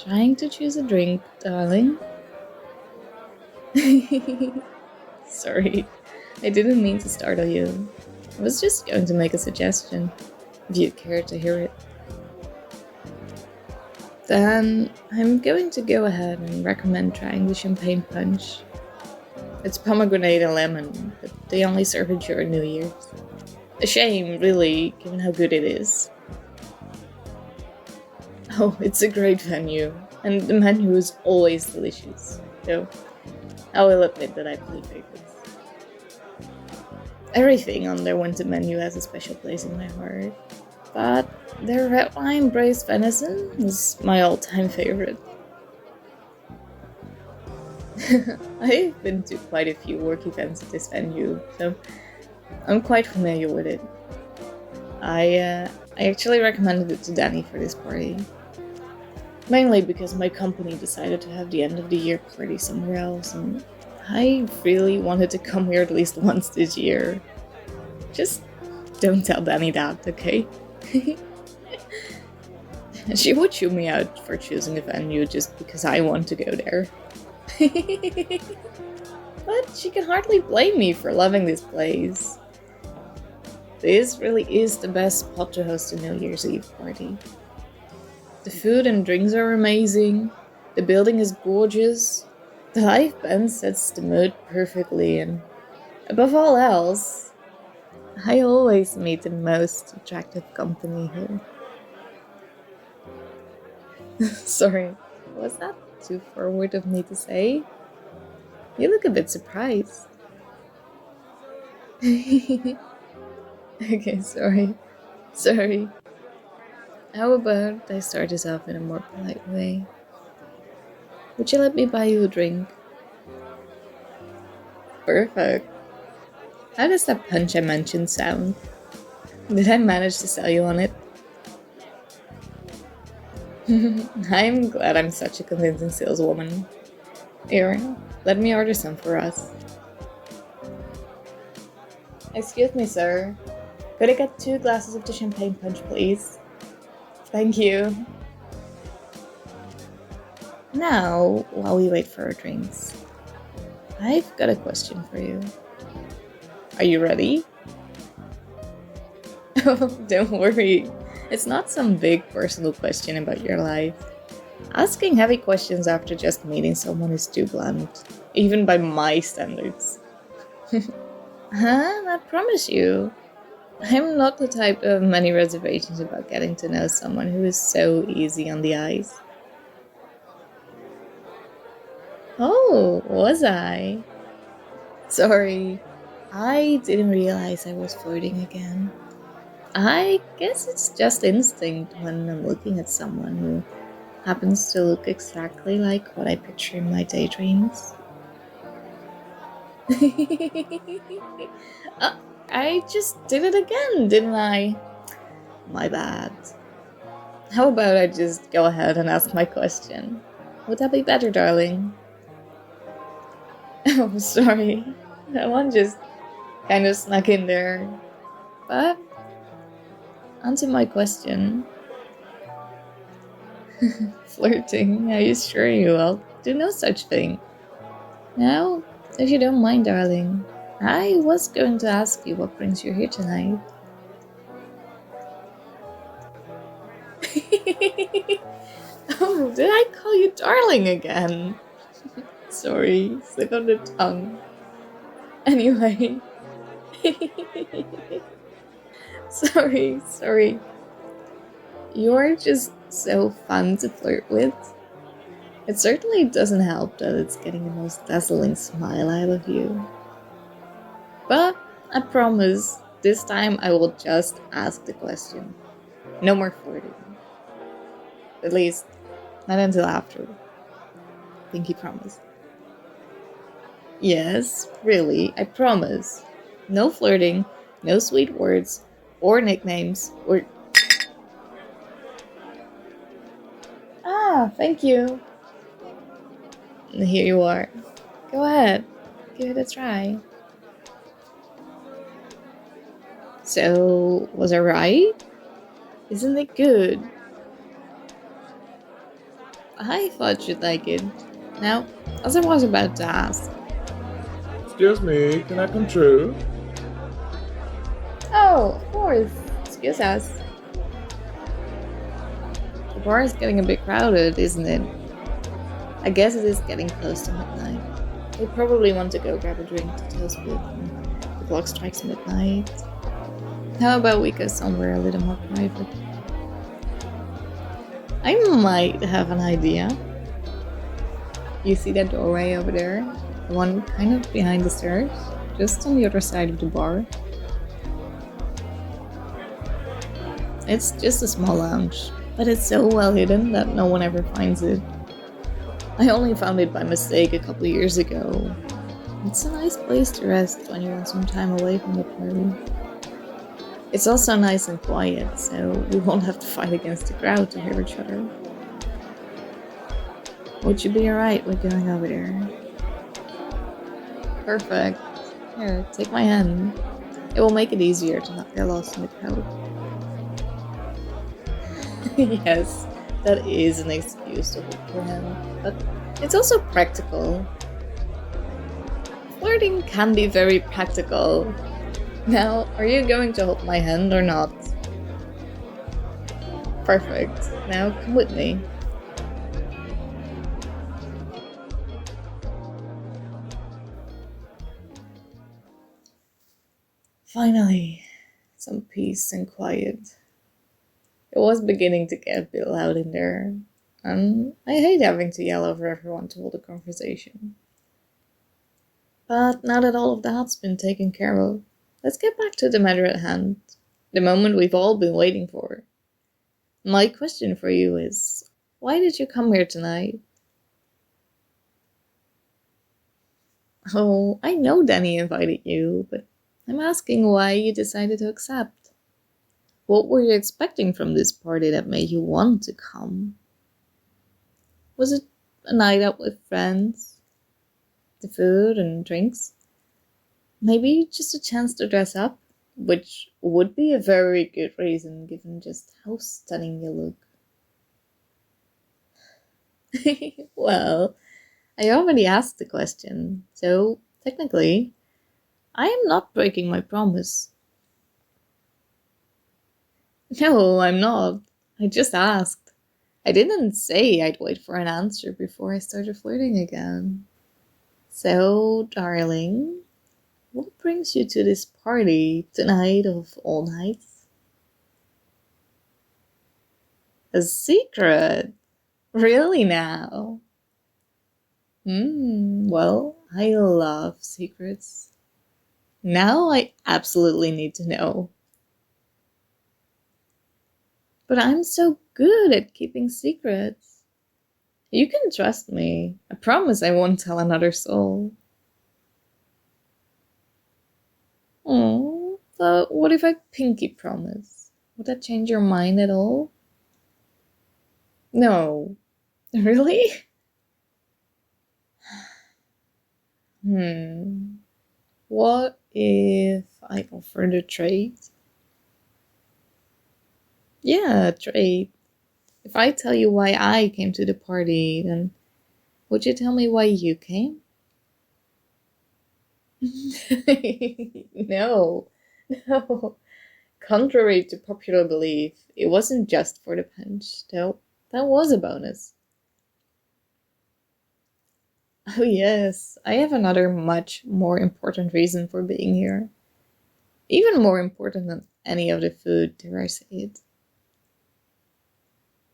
Trying to choose a drink, darling? Sorry, I didn't mean to startle you. I was just going to make a suggestion, if you'd care to hear it. Then I'm going to go ahead and recommend trying the champagne punch. It's pomegranate and lemon, but they only serve it during New Year's. A shame, really, given how good it is. Oh, it's a great venue, and the menu is always delicious, though I will admit that I play favorites. Everything on their winter menu has a special place in my heart, but their red wine braised venison is my all-time favorite. I've been to quite a few work events at this venue, so I'm quite familiar with it. I actually recommended it to Danny for this party. Mainly because my company decided to have the end of the year party somewhere else, and I really wanted to come here at least once this year. Just don't tell Danny that, okay? She would chew me out for choosing a venue just because I want to go there. But she can hardly blame me for loving this place. This really is the best spot to host a New Year's Eve party. The food and drinks are amazing, the building is gorgeous, the live band sets the mood perfectly, and above all else, I always meet the most attractive company here. Sorry, was that too forward of me to say? You look a bit surprised. Okay, sorry. How about I start this off in a more polite way? Would you let me buy you a drink? Perfect. How does that punch I mentioned sound? Did I manage to sell you on it? I'm glad I'm such a convincing saleswoman. Here, let me order some for us. Excuse me, sir. Could I get 2 glasses of the champagne punch, please? Thank you. Now, while we wait for our drinks, I've got a question for you. Are you ready? Oh, don't worry. It's not some big personal question about your life. Asking heavy questions after just meeting someone is too blunt, even by my standards. I promise you. I'm not the type to have many reservations about getting to know someone who is so easy on the eyes. Oh, was I? Sorry, I didn't realize I was flirting again. I guess it's just instinct when I'm looking at someone who happens to look exactly like what I picture in my daydreams. I just did it again, didn't I? My bad. How about I just go ahead and ask my question? Would that be better, darling? Oh, sorry. That one just kind of snuck in there. But, onto my question. Flirting? I assure you, I'll do no such thing. Now, if you don't mind, darling, I was going to ask you what brings you here tonight. Oh, did I call you darling again? Sorry, slip of the tongue. Anyway. Sorry. You're just so fun to flirt with. It certainly doesn't help that it's getting the most dazzling smile out of you. But I promise, this time I will just ask the question. No more flirting. At least, not until after. Pinky promise. Yes, really, I promise. No flirting, no sweet words, or nicknames, or... Ah, thank you. Here you are. Go ahead, give it a try. So, was I right? Isn't it good? I thought you'd like it. Now, as I was about to ask. Excuse me, can I come through? Oh, of course. Excuse us. The bar is getting a bit crowded, isn't it? I guess it is getting close to midnight. We probably want to go grab a drink to toast with when the clock strikes midnight. How about we go somewhere a little more private? I might have an idea. You see that doorway over there? The one kind of behind the stairs? Just on the other side of the bar. It's just a small lounge, but it's so well hidden that no one ever finds it. I only found it by mistake a couple years ago. It's a nice place to rest when you want some time away from the party. It's also nice and quiet, so we won't have to fight against the crowd to hear each other. Would you be alright with going over there? Perfect. Here, take my hand. It will make it easier to not get lost in the crowd. Yes, that is an excuse to hold your hand, but it's also practical. Flirting can be very practical. Now, are you going to hold my hand or not? Perfect. Now, come with me. Finally, some peace and quiet. It was beginning to get a bit loud in there, and I hate having to yell over everyone to hold a conversation. But now that all of that's been taken care of, let's get back to the matter at hand, the moment we've all been waiting for. My question for you is, why did you come here tonight? Oh, I know Danny invited you, but I'm asking why you decided to accept. What were you expecting from this party that made you want to come? Was it a night out with friends? The food and drinks? Maybe just a chance to dress up? Which would be a very good reason given just how stunning you look. Well, I already asked the question, so technically, I am not breaking my promise. No, I'm not. I just asked. I didn't say I'd wait for an answer before I started flirting again. So, darling, what brings you to this party tonight of all nights? A secret? Really now? Well, I love secrets. Now I absolutely need to know. But I'm so good at keeping secrets. You can trust me. I promise I won't tell another soul. Oh, but what if I pinky promise? Would that change your mind at all? No. Really? What if I offer the trade? Yeah, trade. If I tell you why I came to the party, then would you tell me why you came? No. Contrary to popular belief, it wasn't just for the punch, though that was a bonus. Oh yes, I have another much more important reason for being here. Even more important than any of the food, dare I say it.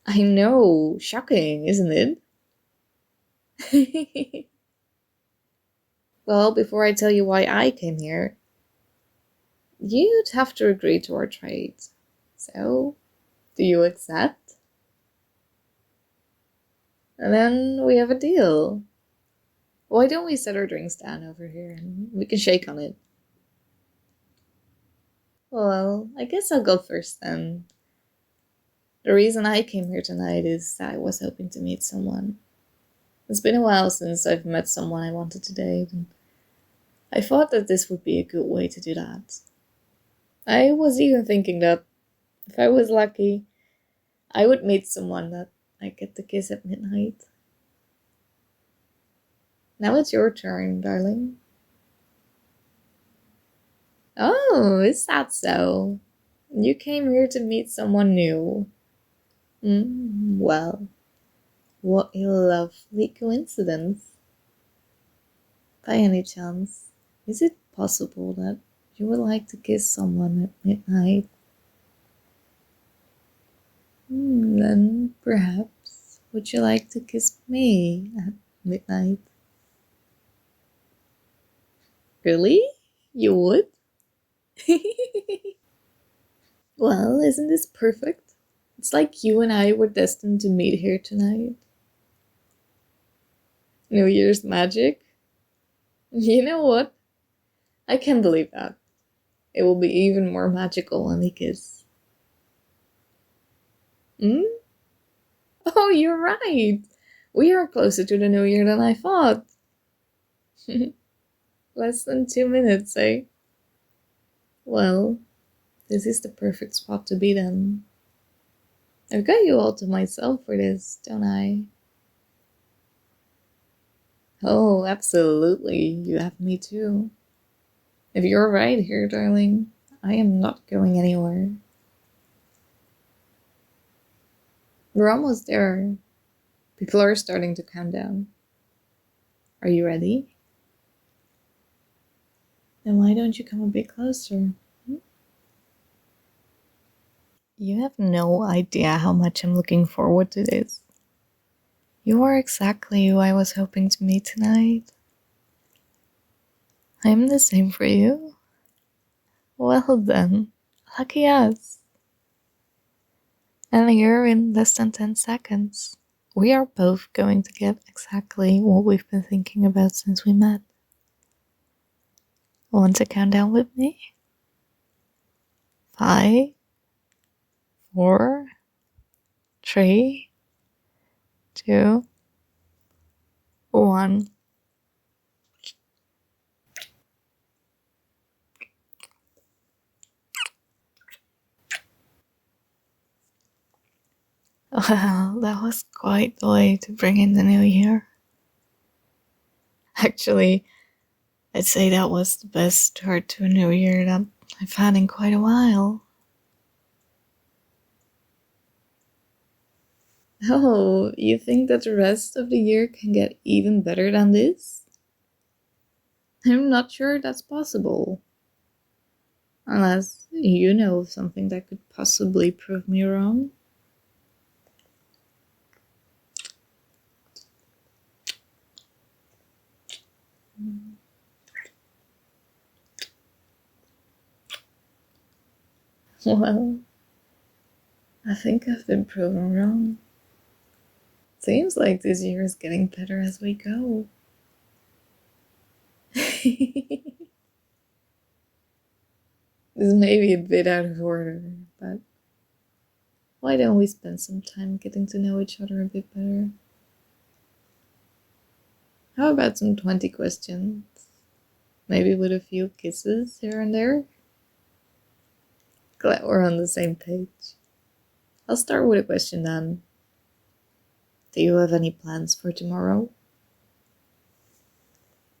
I know, shocking, isn't it? Well, before I tell you why I came here, you'd have to agree to our trade. So, do you accept? And then we have a deal. Why don't we set our drinks down over here and we can shake on it? Well, I guess I'll go first then. The reason I came here tonight is that I was hoping to meet someone. It's been a while since I've met someone I wanted to date, and I thought that this would be a good way to do that. I was even thinking that if I was lucky, I would meet someone that I get the kiss at midnight. Now it's your turn, darling. Oh, is that so? You came here to meet someone new. Well, what a lovely coincidence. By any chance, is it possible that you would like to kiss someone at midnight? Then perhaps would you like to kiss me at midnight? Really? You would? Well, isn't this perfect? It's like you and I were destined to meet here tonight. New Year's magic? You know what? I can't believe that. It will be even more magical when we kiss. Oh, you're right. We are closer to the New Year than I thought. Less than 2 minutes, eh? Well, this is the perfect spot to be then. I've got you all to myself for this, don't I? Oh, absolutely. You have me too. If you're right here, darling, I am not going anywhere. We're almost there. People are starting to count down. Are you ready? Then why don't you come a bit closer? You have no idea how much I'm looking forward to this. You are exactly who I was hoping to meet tonight. I'm the same for you. Well then, lucky us. And here in less than 10 seconds, we are both going to get exactly what we've been thinking about since we met. Want to count down with me? 5, 4, 3, 2, 1. Well, that was quite the way to bring in the new year. Actually, I'd say that was the best start to a new year that I've had in quite a while. Oh, you think that the rest of the year can get even better than this? I'm not sure that's possible. Unless you know of something that could possibly prove me wrong. Well, I think I've been proven wrong. Seems like this year is getting better as we go. This may be a bit out of order, but why don't we spend some time getting to know each other a bit better? How about some 20 questions? Maybe with a few kisses here and there? Glad we're on the same page. I'll start with a question then. Do you have any plans for tomorrow?